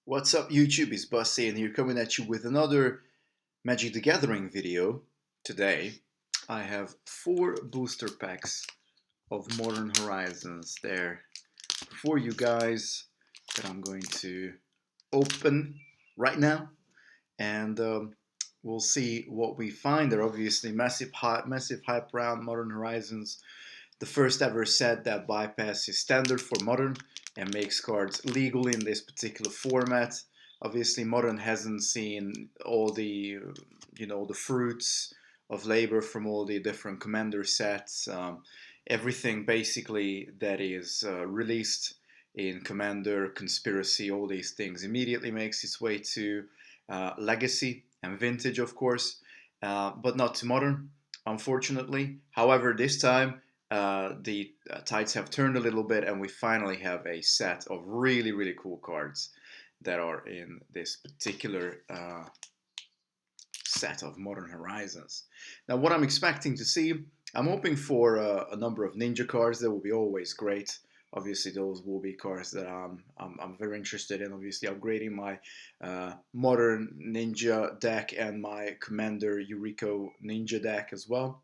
What's up YouTube, it's Saiyan here coming at you with another Magic the Gathering video. Today I have 4 booster packs of Modern Horizons there for you guys that I'm going to open right now, and we'll see what we find. They're obviously massive hype around Modern Horizons, the first ever set that bypasses standard for Modern and makes cards legal in this particular format. Obviously, Modern hasn't seen all the, the fruits of labor from all the different Commander sets. Everything basically that is released in Commander, Conspiracy, all these things immediately makes its way to Legacy and Vintage, of course, but not to Modern, unfortunately. However, this time the tides have turned a little bit, and we finally have a set of really cool cards that are in this particular set of Modern Horizons. Now, what I'm expecting to see, I'm hoping for a number of ninja cards. That will be always great. Obviously, those will be cards that I'm very interested in. Obviously, upgrading my Modern Ninja deck and my Commander Yuriko Ninja deck as well.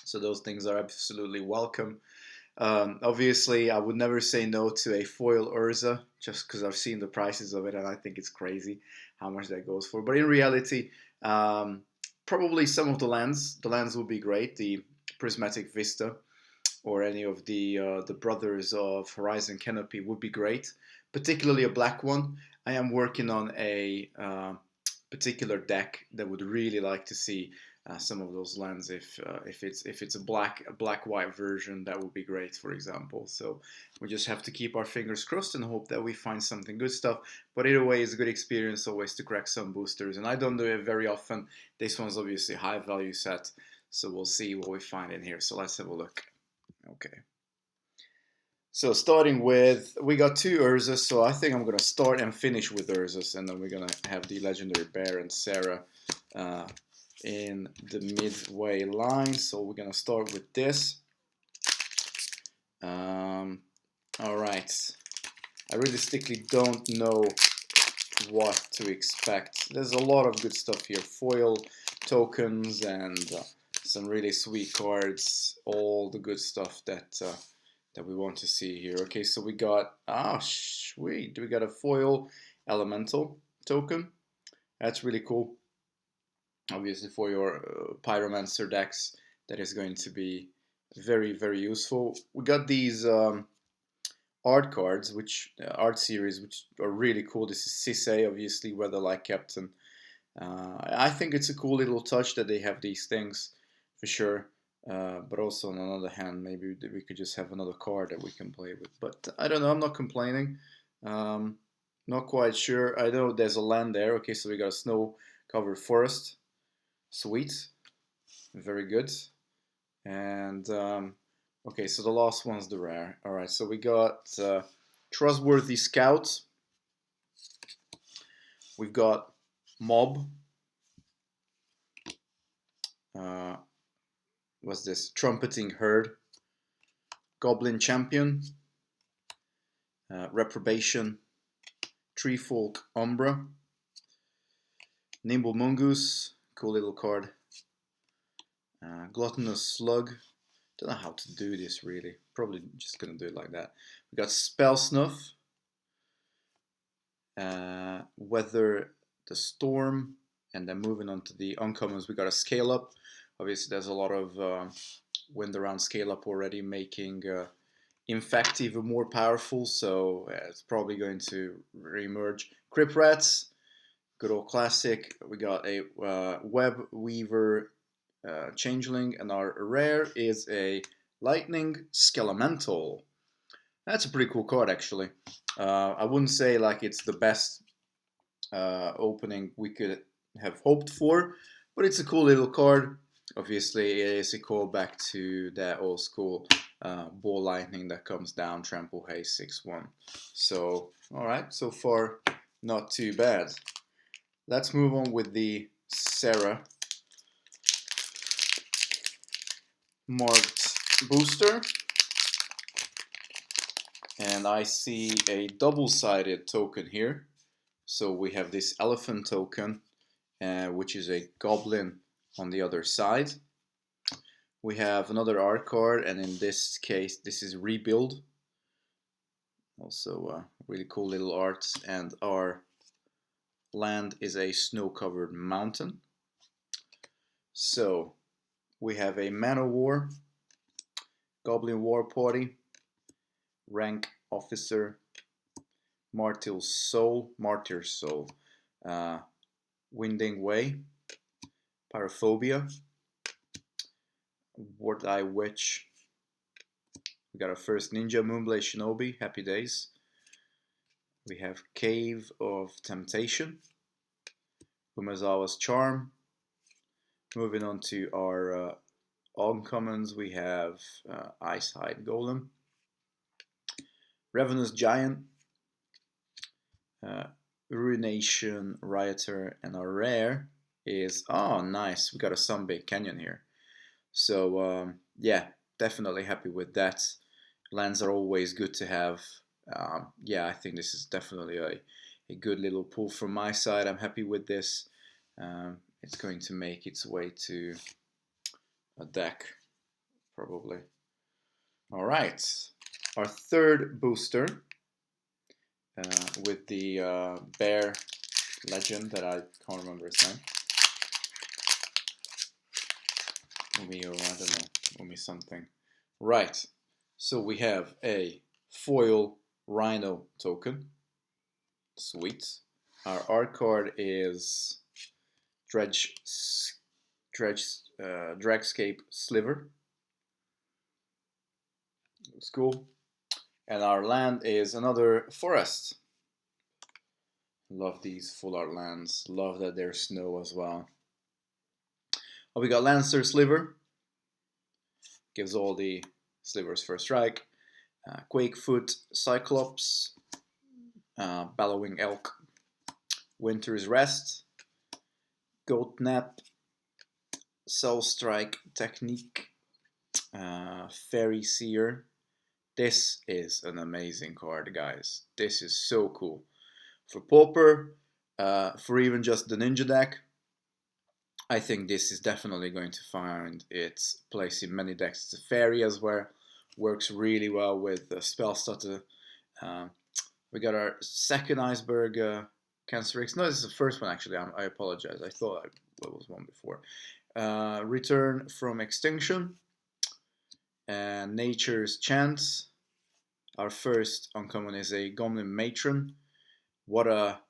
So those things are absolutely welcome. Obviously, I would never say no to a foil Urza just because I've seen the prices of it and I think it's crazy how much that goes for. But in reality, um, probably some of the lands. The lands would be great. The Prismatic Vista or any of the Brothers of Horizon Canopy would be great. Particularly a black one. I am working on a particular deck that would really like to see some of those lands. If it's a black white version, that would be great, for example. So we just have to keep our fingers crossed and hope that we find something good stuff. But either way, it's a good experience always to crack some boosters, and I don't do it very often. This one's obviously a high value set, so we'll see what we find in here. So let's have a look. Okay. So starting with, we got 2 Urzas, so I think I'm going to start and finish with Urzas, and then we're going to have the Legendary Bear and Sarah uh, in the midway line. So we're going to start with this. Alright, I realistically don't know what to expect. There's a lot of good stuff here, foil tokens and some really sweet cards, all the good stuff that we want to see here. Okay, so we got, sweet, we got a foil elemental token. That's really cool. Obviously for your pyromancer decks, that is going to be very useful. We got these art cards, which art series, which are really cool. This is Sisei, obviously Weatherlight Captain. I think it's a cool little touch that they have these things for sure. But also on the other hand, maybe we could just have another card that we can play with. But I don't know. I'm not complaining. Not quite sure. I know there's a land there. Okay, so we got a snow-covered forest. Sweet, very good. And okay, so the last one's the rare. All right, so we got Trustworthy Scout. We've got Mob. What's this? Trumpeting Herd. Goblin Champion. Reprobation. Treefolk Umbra. Nimble Mongoose. Cool little card. Gluttonous Slug. Don't know how to do this really. Probably just gonna do it like that. We got Spell Snuff. Weather the Storm. And then moving on to the uncommons, we got a Scale Up. Obviously, there's a lot of wind around Scale Up already, making Infect even more powerful. So it's probably going to re-emerge. Crypt Rats, good old classic. We got a Web Weaver Changeling, and our rare is a Lightning Skelemental. That's a pretty cool card, actually. I wouldn't say like it's the best opening we could have hoped for, but it's a cool little card. Obviously, it is a callback to that old school Ball Lightning that comes down, Trample Haste 6-1. So, alright, so far not too bad. Let's move on with the Sarah marked booster. And I see a double-sided token here. So we have this elephant token, which is a goblin on the other side. We have another art card, and in this case, this is Rebuild. Also really cool little art, and our land is a snow-covered mountain. So we have a Man of War, Goblin War Party, Rank Officer, Martyr's Soul, Winding Way, Paraphobia, Ward-Eye Witch. We got our first Ninja, Moonblade Shinobi, Happy Days. We have Cave of Temptation, Umezawa's Charm. Moving on to our uncommons, we have Icehide Golem, Ravenous Giant, Ruination Rioter, and our rare is, oh nice, we got a Sunbait Canyon here. So yeah, definitely happy with that. Lands are always good to have. Yeah, I think this is definitely a good little pull from my side. I'm happy with this. It's going to make its way to a deck, probably. All right, our third booster with the bear legend that I can't remember his name. Umi, or I don't know, Umi something. Right, so we have a foil Rhino token. Sweet. Our art card is Dragscape Sliver. Looks cool. And our land is another forest. Love these full art lands. Love that there's snow as well. Oh, we got Lancer Sliver. Gives all the slivers first strike. Quakefoot Cyclops. Bellowing Elk. Winter's Rest. Goat Nap. Soul Strike Technique. Fairy Seer. This is an amazing card, guys. This is so cool. For Pauper, for even just the Ninja deck, I think this is definitely going to find its place in many decks. It's a fairy as well, works really well with the spell stutter. We got our second Iceberg Cancer X. No, this is the first one actually. I apologize. I thought there was one before. Return from Extinction. And Nature's Chance. Our first uncommon is a Goblin Matron. What a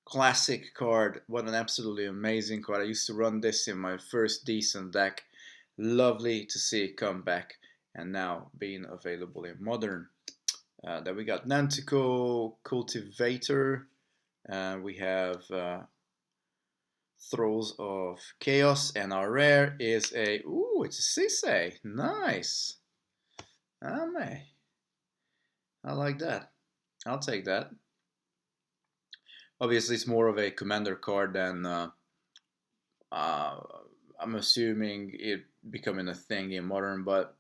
classic card. What an absolutely amazing card. I used to run this in my first decent deck. Lovely to see it come back and now being available in Modern. Then we got Nantico Cultivator. We have Throes of Chaos, and our rare is a, ooh, it's a Sisei. Nice. I like that. I'll take that. Obviously, it's more of a commander card than I'm assuming it becoming a thing in Modern, but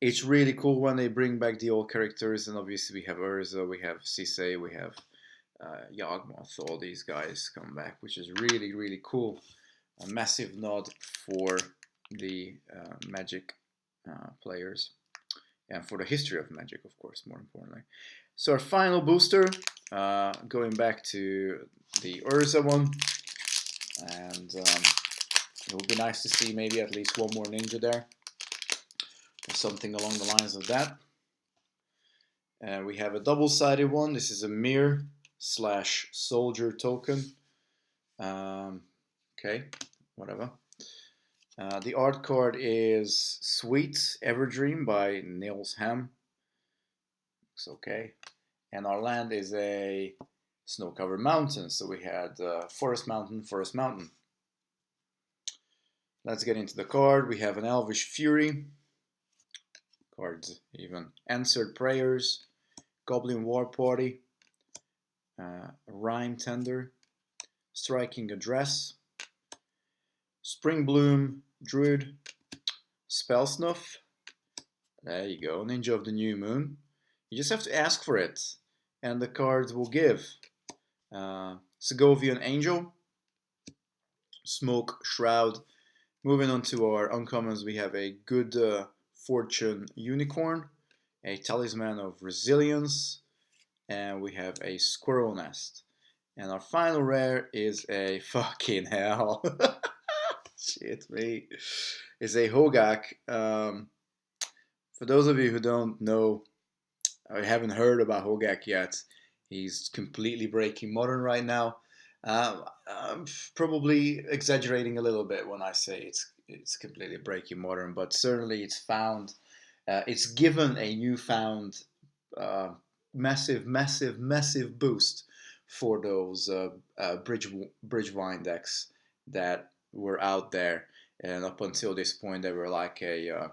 it's really cool when they bring back the old characters. And obviously, we have Urza, we have Sisei, we have Yawgmoth. All these guys come back, which is really, really cool. A massive nod for the Magic players. And for the history of Magic, of course, more importantly. So our final booster, going back to the Urza one. And it would be nice to see maybe at least one more Ninja there. Or something along the lines of that. And we have a double-sided one. This is a Mirror / Soldier token. Okay, whatever. The art card is Sweet Everdream by Nils Ham. Looks okay. And our land is a snow-covered mountain. So we had Forest Mountain, Forest Mountain. Let's get into the card. We have an Elvish Fury. Cards even. Answered Prayers. Goblin War Party. Rhyme Tender. Striking Address. Spring Bloom Druid. Spell Snuff. There you go. Ninja of the New Moon. You just have to ask for it, and the cards will give. Segovian Angel, Smoke Shroud. Moving on to our uncommons, we have a Good Fortune Unicorn, a Talisman of Resilience, and we have a Squirrel Nest. And our final rare is a fucking hell. Shit me. Is a Hogak. For those of you who don't know, I haven't heard about Hogak yet. He's completely breaking modern right now. I'm probably exaggerating a little bit when I say it's completely breaking modern, but certainly it's found, it's given a newfound uh, massive boost for those Bridgewine decks that were out there, and up until this point they were like a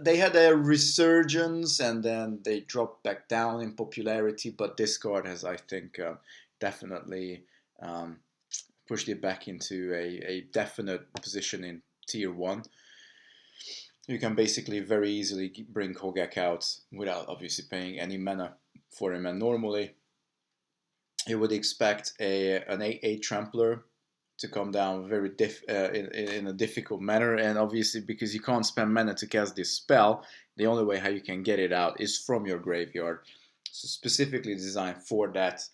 they had a resurgence and then they dropped back down in popularity. But this card has, I think, definitely um, pushed it back into a definite position in tier one. You can basically very easily bring Hogak out without obviously paying any mana for him. And normally you would expect an 8/8 Trampler to come down very in a difficult manner, and obviously because you can't spend mana to cast this spell, the only way how you can get it out is from your graveyard. So specifically designed for that,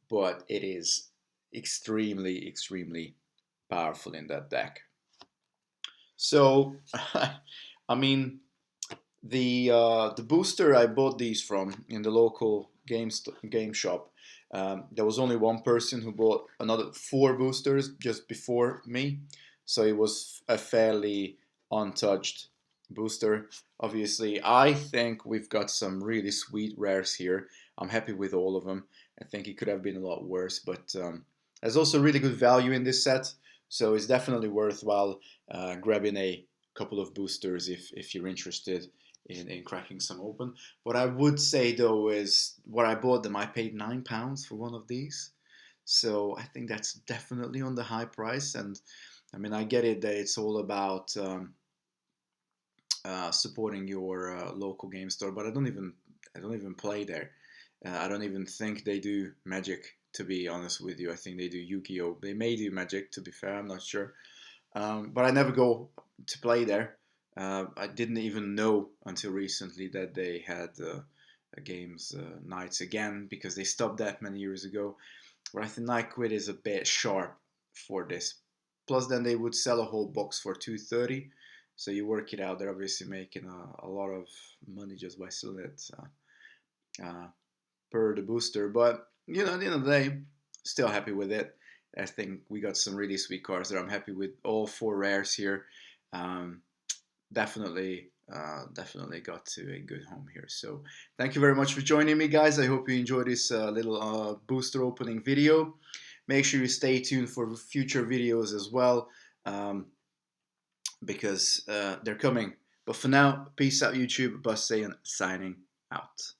but it is extremely powerful in that deck. So I mean, the booster I bought these from in the local game shop. There was only one person who bought another 4 boosters just before me, so it was a fairly untouched booster. Obviously, I think we've got some really sweet rares here. I'm happy with all of them. I think it could have been a lot worse, but there's also really good value in this set, so it's definitely worthwhile grabbing a couple of boosters if you're interested in cracking some open. What I would say though is what I bought them, I paid £9 for one of these. So I think that's definitely on the high price. And I mean, I get it that it's all about supporting your local game store, but I don't even play there. I don't even think they do Magic. To be honest with you, I think they do Yu-Gi-Oh. They may do Magic. To be fair, I'm not sure. But I never go to play there. I didn't even know until recently that they had games nights again, because they stopped that many years ago. But I think Nightquid is a bit sharp for this. Plus, then they would sell a whole box for $2.30. So you work it out, they're obviously making a lot of money just by selling it uh, per the booster. But you know, at the end of the day, still happy with it. I think we got some really sweet cards there. I'm happy with all 4 rares here. Um, definitely got to a good home here. So thank you very much for joining me, guys. I hope you enjoyed this little booster opening video. Make sure you stay tuned for future videos as well, because they're coming. But for now, peace out, YouTube. Saiyan signing out.